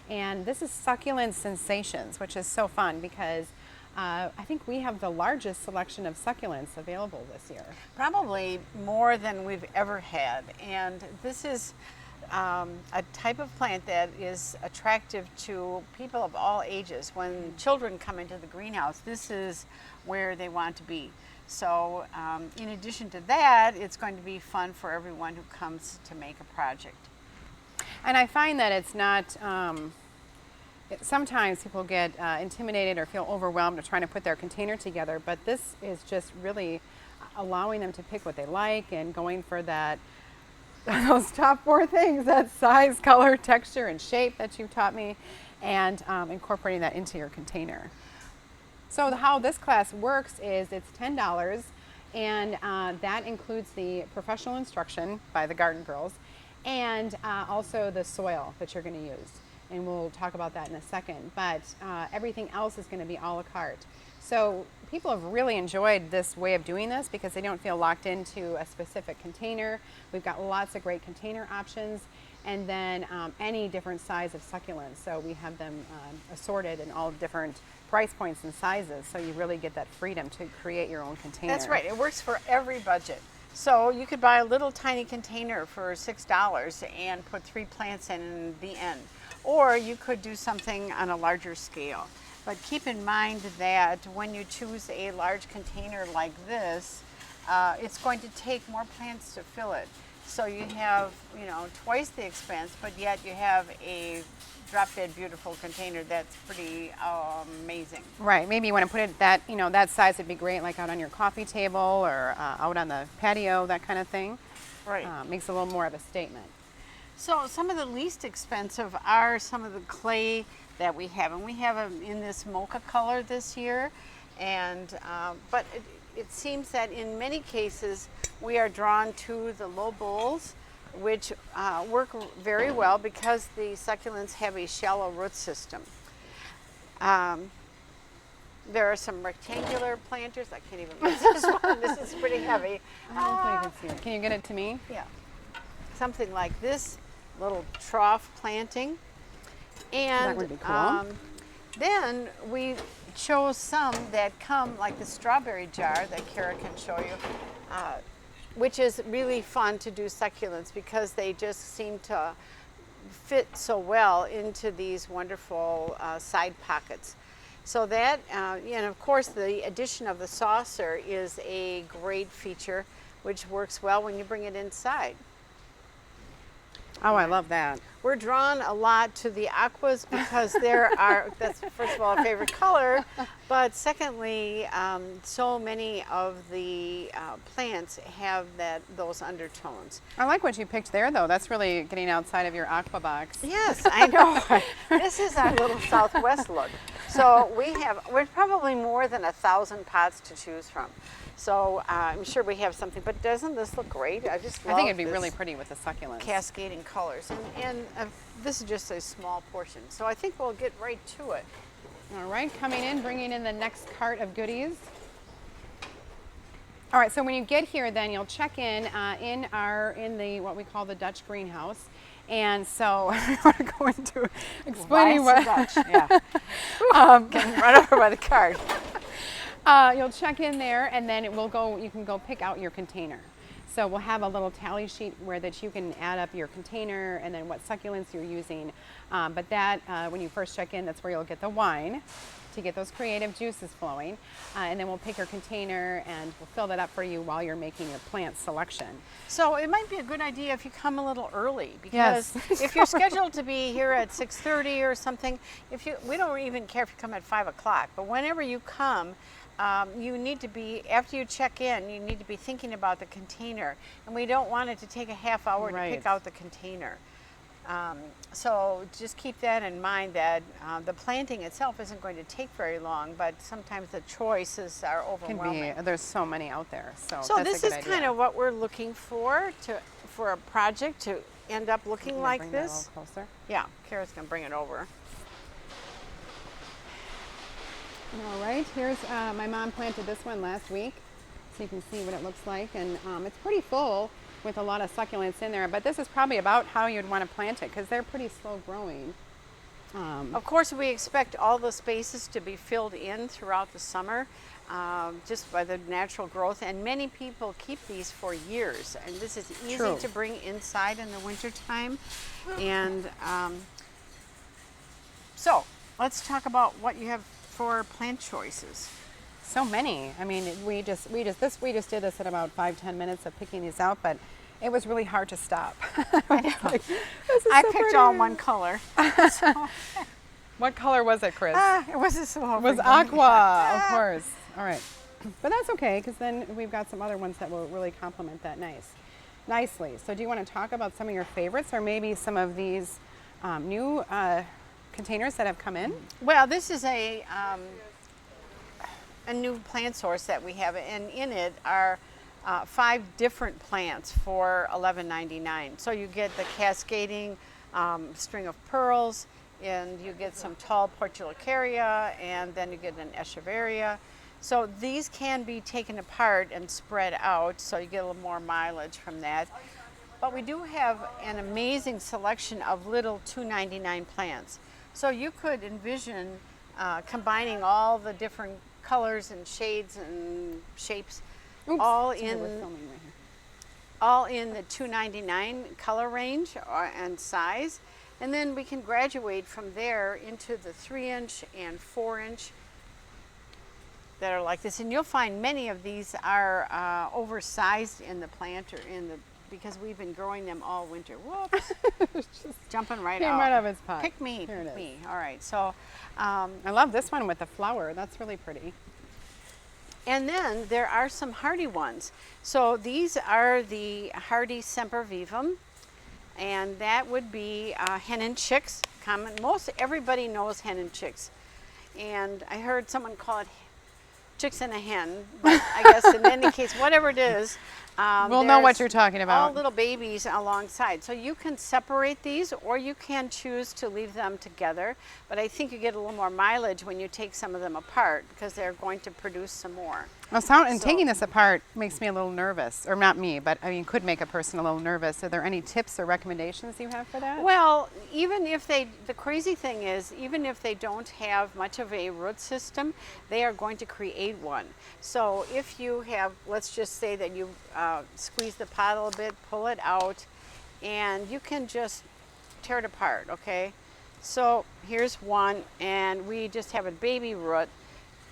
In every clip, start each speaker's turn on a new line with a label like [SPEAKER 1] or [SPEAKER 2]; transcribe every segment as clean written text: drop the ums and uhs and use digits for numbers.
[SPEAKER 1] And this is Succulent Sensations, which is so fun because I think we have the largest selection of succulents available this year.
[SPEAKER 2] Probably more than we've ever had. And this is a type of plant that is attractive to people of all ages. When children come into the greenhouse, this is where they want to be. So in addition to that, it's going to be fun for everyone who comes to make a project.
[SPEAKER 1] And I find that it's not, sometimes people get intimidated or feel overwhelmed trying to put their container together, but this is just really allowing them to pick what they like and going for that, those top 4 things, that size, color, texture, and shape that you've taught me, and incorporating that into your container. So how this class works is it's $10, and that includes the professional instruction by the Garden Girls, and also the soil that you're going to use. And we'll talk about that in a second. But everything else is going to be a la carte. So people have really enjoyed this way of doing this because they don't feel locked into a specific container. We've got lots of great container options, and then any different size of succulents. So we have them assorted in all different price points and sizes, so you really get that freedom to create your own container.
[SPEAKER 2] That's right. It works for every budget. So you could buy a little tiny container for $6 and put 3 plants in the end. Or you could do something on a larger scale. But keep in mind that when you choose a large container like this, it's going to take more plants to fill it. So you have, twice the expense, but yet you have a drop-dead beautiful container that's pretty amazing.
[SPEAKER 1] Right. Maybe you want to put it that, that size would be great, like out on your coffee table or out on the patio, that kind of thing.
[SPEAKER 2] Right.
[SPEAKER 1] Makes a little more of a statement.
[SPEAKER 2] So some of the least expensive are some of the clay that we have, and we have them in this mocha color this year. And but it seems that in many cases we are drawn to the low bowls, which work very well because the succulents have a shallow root system. There are some rectangular planters. I can't even get this one. This is pretty heavy.
[SPEAKER 1] I don't think it's here. Can you get it to me?
[SPEAKER 2] Yeah. Something like this little trough planting. And
[SPEAKER 1] that would be cool.
[SPEAKER 2] Then we chose some that come like the strawberry jar that Kara can show you, which is really fun to do succulents because they just seem to fit so well into these wonderful side pockets. So that, and of course the addition of the saucer is a great feature which works well when you bring it inside.
[SPEAKER 1] Oh, I love that.
[SPEAKER 2] We're drawn a lot to the aquas because that's first of all a favorite color, but secondly, so many of the plants have those undertones.
[SPEAKER 1] I like what you picked there, though. That's really getting outside of your aqua box.
[SPEAKER 2] Yes, I know. This is our little Southwest look. So we're probably more than 1,000 pots to choose from. So I'm sure we have something, but doesn't this look great? I just love
[SPEAKER 1] I think it'd be really pretty with the succulents.
[SPEAKER 2] Cascading colors, and this is just a small portion. So I think we'll get right to it.
[SPEAKER 1] All right, coming in, bringing in the next cart of goodies. All right, so when you get here, then you'll check in in the what we call the Dutch greenhouse. And so I want to go into explaining what
[SPEAKER 2] Dutch. Yeah. Getting run over by the cart.
[SPEAKER 1] You'll check in there, and then you can go pick out your container. So we'll have a little tally sheet that you can add up your container and then what succulents you're using. But that, when you first check in, that's where you'll get the wine to get those creative juices flowing. And then we'll pick your container and we'll fill that up for you while you're making your plant selection.
[SPEAKER 2] So it might be a good idea if you come a little early, because if you're scheduled to be here at 6:30 or something, we don't even care if you come at 5 o'clock, but whenever you come, you need to be, after you check in, you need to be thinking about the container, and we don't want it to take a half hour to pick out the container. So just keep that in mind, that the planting itself isn't going to take very long, but sometimes the choices are overwhelming.
[SPEAKER 1] There's so many out there. So
[SPEAKER 2] this is kind of what we're looking for a project to end up looking like
[SPEAKER 1] bring
[SPEAKER 2] this.
[SPEAKER 1] That a little closer.
[SPEAKER 2] Yeah, Kara's going to bring it over.
[SPEAKER 1] All right, here's my mom planted this one last week, so you can see what it looks like, and it's pretty full with a lot of succulents in there, but this is probably about how you'd want to plant it because they're pretty slow growing.
[SPEAKER 2] Of course, we expect all the spaces to be filled in throughout the summer, just by the natural growth. And many people keep these for years. And this is easy
[SPEAKER 1] True.
[SPEAKER 2] to bring inside in the wintertime. And so let's talk about what you have for plant choices.
[SPEAKER 1] So many. I mean, we just did this in about 5-10 minutes of picking these out, but it was really hard to stop. I was like, this is
[SPEAKER 2] I
[SPEAKER 1] so
[SPEAKER 2] picked
[SPEAKER 1] pretty.
[SPEAKER 2] all one color.
[SPEAKER 1] What color was it, Chris?
[SPEAKER 2] It was this
[SPEAKER 1] It was aqua, of course. All right, but that's okay because then we've got some other ones that will really complement that nicely. So, do you want to talk about some of your favorites, or maybe some of these new containers that have come in?
[SPEAKER 2] Well, this is a new plant source that we have, and in it are 5 different plants for $11.99. So you get the cascading string of pearls, and you get some tall portulacaria, and then you get an echeveria. So these can be taken apart and spread out, so you get a little more mileage from that. But we do have an amazing selection of little $2.99 plants. So you could envision combining all the different colors and shades and shapes, all in the $2.99 color range and size, and then we can graduate from there into the 3-inch and 4-inch that are like this. And you'll find many of these are oversized in the plant or because we've been growing them all winter. Whoops! Just jumping right
[SPEAKER 1] Came
[SPEAKER 2] out.
[SPEAKER 1] right out of its pot.
[SPEAKER 2] Pick me,
[SPEAKER 1] Here it
[SPEAKER 2] pick
[SPEAKER 1] is.
[SPEAKER 2] me. All right, so.
[SPEAKER 1] I love this one with the flower. That's really pretty.
[SPEAKER 2] And then there are some hardy ones. So these are the hardy sempervivum, and that would be hen and chicks. Common. Most everybody knows hen and chicks, and I heard someone call it chicks and a hen. But I guess in any case, whatever it is,
[SPEAKER 1] We'll know what
[SPEAKER 2] there's
[SPEAKER 1] you're talking about.
[SPEAKER 2] all little babies alongside. So you can separate these, or you can choose to leave them together. But I think you get a little more mileage when you take some of them apart because they're going to produce some more.
[SPEAKER 1] Taking this apart makes me a little nervous, or not me, but I mean, could make a person a little nervous. Are there any tips or recommendations you have for that?
[SPEAKER 2] Well, even if the crazy thing is, even if they don't have much of a root system, they are going to create one. So if you have, let's just say that you squeeze the pot a little bit, pull it out, and you can just tear it apart, okay? So here's one, and we just have a baby root,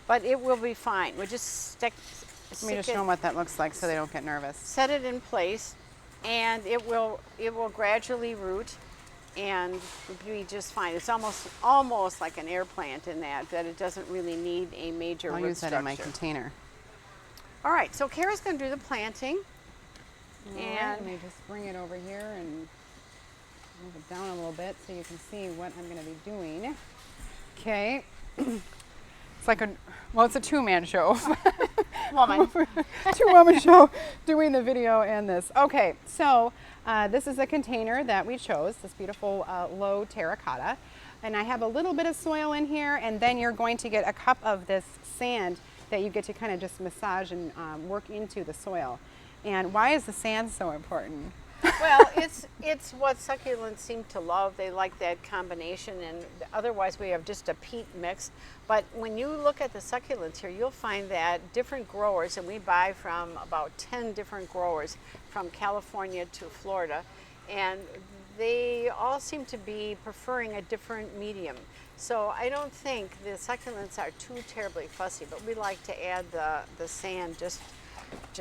[SPEAKER 2] but it will be fine. We just
[SPEAKER 1] Let me just show them what that looks like so they don't get nervous.
[SPEAKER 2] set it in place, and it will gradually root and be just fine. It's almost like an air plant in that it doesn't really need a major
[SPEAKER 1] I'll
[SPEAKER 2] root
[SPEAKER 1] use that
[SPEAKER 2] structure.
[SPEAKER 1] in my container.
[SPEAKER 2] All right, so Kara's going to do the planting.
[SPEAKER 1] All right, let me just bring it over here and move it down a little bit so you can see what I'm going to be doing. Okay. It's like it's a two-man show.
[SPEAKER 2] Woman.
[SPEAKER 1] Two-woman show doing the video and this. Okay, so this is a container that we chose, this beautiful low terracotta. And I have a little bit of soil in here, and then you're going to get a cup of this sand that you get to kind of just massage and work into the soil. And why is the sand so important?
[SPEAKER 2] Well, it's what succulents seem to love. They like that combination, and otherwise we have just a peat mix. But when you look at the succulents here, you'll find that different growers, and we buy from about 10 different growers from California to Florida, and they all seem to be preferring a different medium. So I don't think the succulents are too terribly fussy, but we like to add the sand just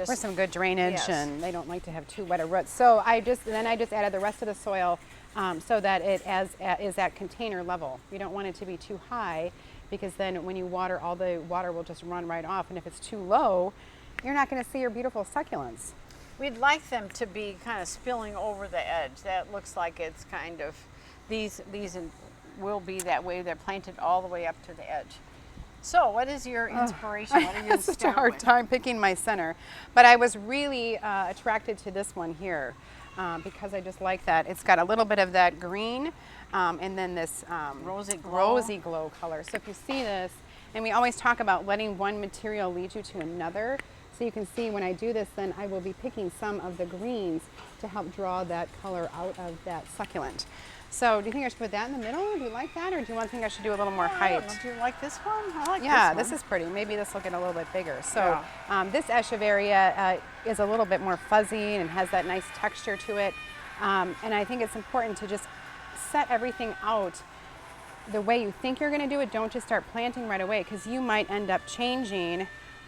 [SPEAKER 1] For some good drainage,
[SPEAKER 2] yes.
[SPEAKER 1] and they don't like to have too wet of roots. So I just added the rest of the soil so that it is at container level. You don't want it to be too high because then when you water, all the water will just run right off. And if it's too low, you're not going to see your beautiful succulents.
[SPEAKER 2] We'd like them to be kind of spilling over the edge. That looks like it's kind of, these will be that way. They're planted all the way up to the edge. So what is your inspiration? What are you
[SPEAKER 1] It's such a hard time picking my center. But I was really attracted to this one here because I just like that. It's got a little bit of that green and then this rosy glow color. So if you see this, and we always talk about letting one material lead you to another. So you can see when I do this, then I will be picking some of the greens to help draw that color out of that succulent. So do you think I should put that in the middle? Do you like that? Or do you think I should do a little more
[SPEAKER 2] I don't
[SPEAKER 1] height?
[SPEAKER 2] know. Do you like this one? I like
[SPEAKER 1] Yeah,
[SPEAKER 2] this
[SPEAKER 1] this is pretty. Maybe this will get a little bit bigger. So
[SPEAKER 2] Yeah.
[SPEAKER 1] this echeveria is a little bit more fuzzy and has that nice texture to it. And I think it's important to just set everything out the way you think you're going to do it. Don't just start planting right away, because you might end up changing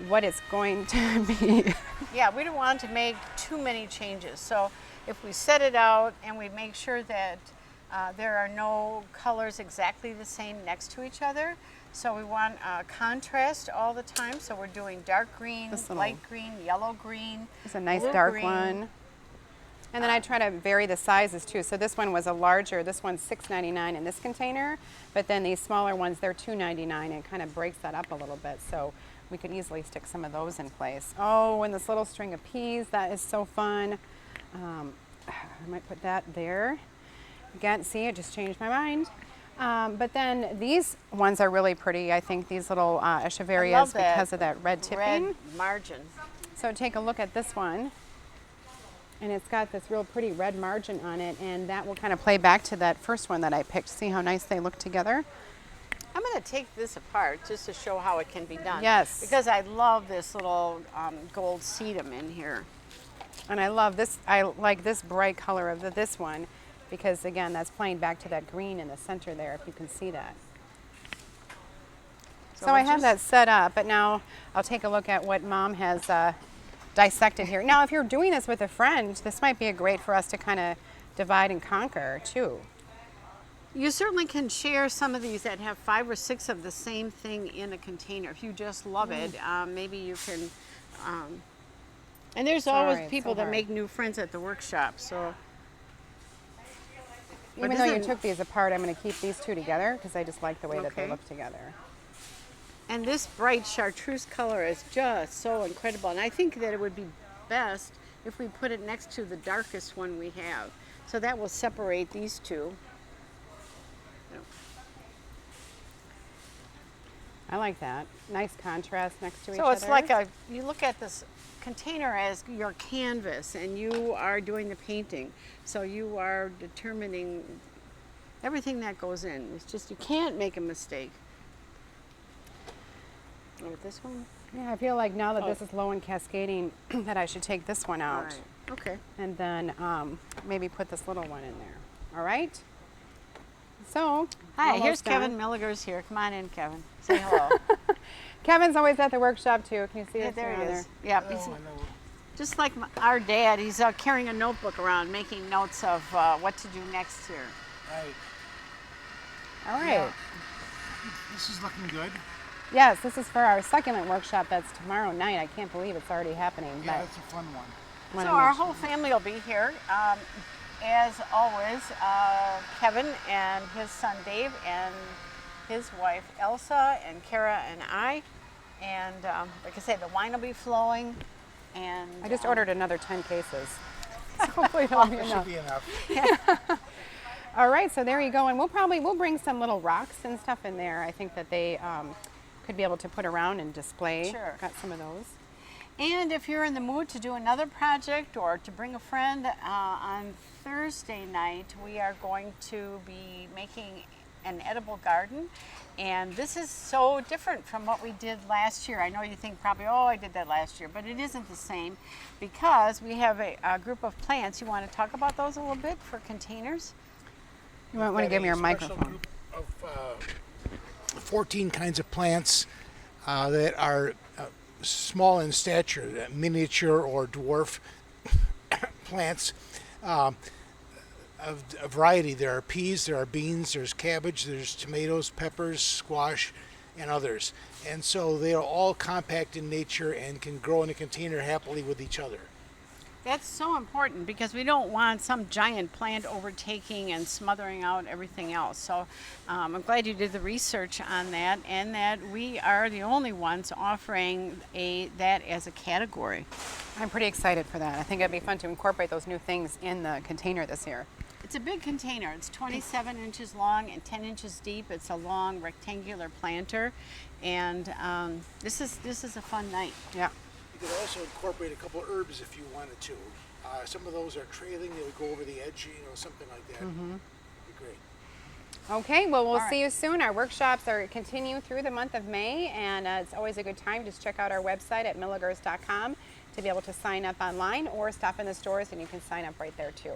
[SPEAKER 1] what it's going to be.
[SPEAKER 2] Yeah, we don't want to make too many changes. So if we set it out and we make sure that there are no colors exactly the same next to each other. So we want contrast all the time. So we're doing dark green, light green, yellow green.
[SPEAKER 1] It's a nice
[SPEAKER 2] blue
[SPEAKER 1] dark
[SPEAKER 2] green.
[SPEAKER 1] one. And then I try to vary the sizes too. So this one was a larger, this one's $6.99 in this container, but then these smaller ones, they're $2.99, and it kind of breaks that up a little bit. So we could easily stick some of those in place. Oh, and this little string of peas, that is so fun. I might put that there. Again, see, it just changed my mind. But then these ones are really pretty. I think these little echeverias, because of that red tipping.
[SPEAKER 2] Red margin.
[SPEAKER 1] So take a look at this one. And it's got this real pretty red margin on it, and that will kind of play back to that first one that I picked. See how nice they look together?
[SPEAKER 2] I'm going to take this apart just to show how it can be done.
[SPEAKER 1] Yes.
[SPEAKER 2] Because I love this little gold sedum in here.
[SPEAKER 1] And I love this. I like this bright color of this one, because again, that's playing back to that green in the center there, if you can see that. So I have that set up, but now I'll take a look at what Mom has dissected here. Now, if you're doing this with a friend, this might be a great for us to kind of divide and conquer too.
[SPEAKER 2] You certainly can share some of these that have 5 or 6 of the same thing in a container. If you just love it, maybe you can. And there's always people that make new friends at the workshop. So
[SPEAKER 1] even though you took these apart, I'm going to keep these two together because I just like the way that they look together.
[SPEAKER 2] And this bright chartreuse color is just so incredible. And I think that it would be best if we put it next to the darkest one we have. So that will separate these two.
[SPEAKER 1] I like that. Nice contrast next to each other.
[SPEAKER 2] So it's like you look at this container as your canvas, and you are doing the painting. So you are determining everything that goes in. It's just, you can't make a mistake. Oh, with this one?
[SPEAKER 1] Yeah, I feel like now that this is low and cascading, that I should take this one out.
[SPEAKER 2] Right. Okay.
[SPEAKER 1] And then maybe put this little one in there. All right? So,
[SPEAKER 2] hi, here's done. Kevin Milligers here. Come on in, Kevin. Say hello.
[SPEAKER 1] Kevin's always at the workshop too. Can you see us
[SPEAKER 2] there he is.
[SPEAKER 1] there?
[SPEAKER 2] Yeah, just like our dad, he's carrying a notebook around, making notes of what to do next here.
[SPEAKER 3] Right.
[SPEAKER 1] All right.
[SPEAKER 3] Yeah. This is looking good.
[SPEAKER 1] Yes, this is for our succulent workshop. That's tomorrow night. I can't believe it's already happening.
[SPEAKER 3] Yeah, that's a fun one.
[SPEAKER 2] So our whole family will be here. As always, Kevin and his son Dave and his wife Elsa and Kara and I. And like I said, the wine will be flowing. And
[SPEAKER 1] I just ordered another 10 cases. So hopefully that'll be enough.
[SPEAKER 3] Should be enough.
[SPEAKER 1] Yeah. All right, so there you go. And we'll bring some little rocks and stuff in there. I think that they could be able to put around and display.
[SPEAKER 2] Sure.
[SPEAKER 1] Got some of those.
[SPEAKER 2] And if you're in the mood to do another project or to bring a friend, on Thursday night we are going to be making an edible garden. And this is so different from what we did last year. I know you think probably, oh, I did that last year, but it isn't the same because we have a group of plants. You want to talk about those a little bit for containers?
[SPEAKER 1] You might want to give me your microphone.
[SPEAKER 3] Group of 14 kinds of plants that are small in stature, miniature or dwarf plants. Of a variety. There are peas, there are beans, there's cabbage, there's tomatoes, peppers, squash, and others. And so they are all compact in nature and can grow in a container happily with each other.
[SPEAKER 2] That's so important because we don't want some giant plant overtaking and smothering out everything else. So I'm glad you did the research on that, and that we are the only ones offering that as a category.
[SPEAKER 1] I'm pretty excited for that. I think it'd be fun to incorporate those new things in the container this year.
[SPEAKER 2] It's a big container. It's 27 inches long and 10 inches deep. It's a long rectangular planter, and this is a fun night.
[SPEAKER 1] Yeah.
[SPEAKER 3] You could also incorporate a couple of herbs if you wanted to. Some of those are trailing; they would go over the edge, something like that.
[SPEAKER 1] Mm-hmm.
[SPEAKER 3] You Great.
[SPEAKER 1] Okay, well, we'll
[SPEAKER 2] All
[SPEAKER 1] see you soon. Our workshops are continuing through the month of May, and it's always a good time. Just check out our website at milligers.com to be able to sign up online, or stop in the stores and you can sign up right there too.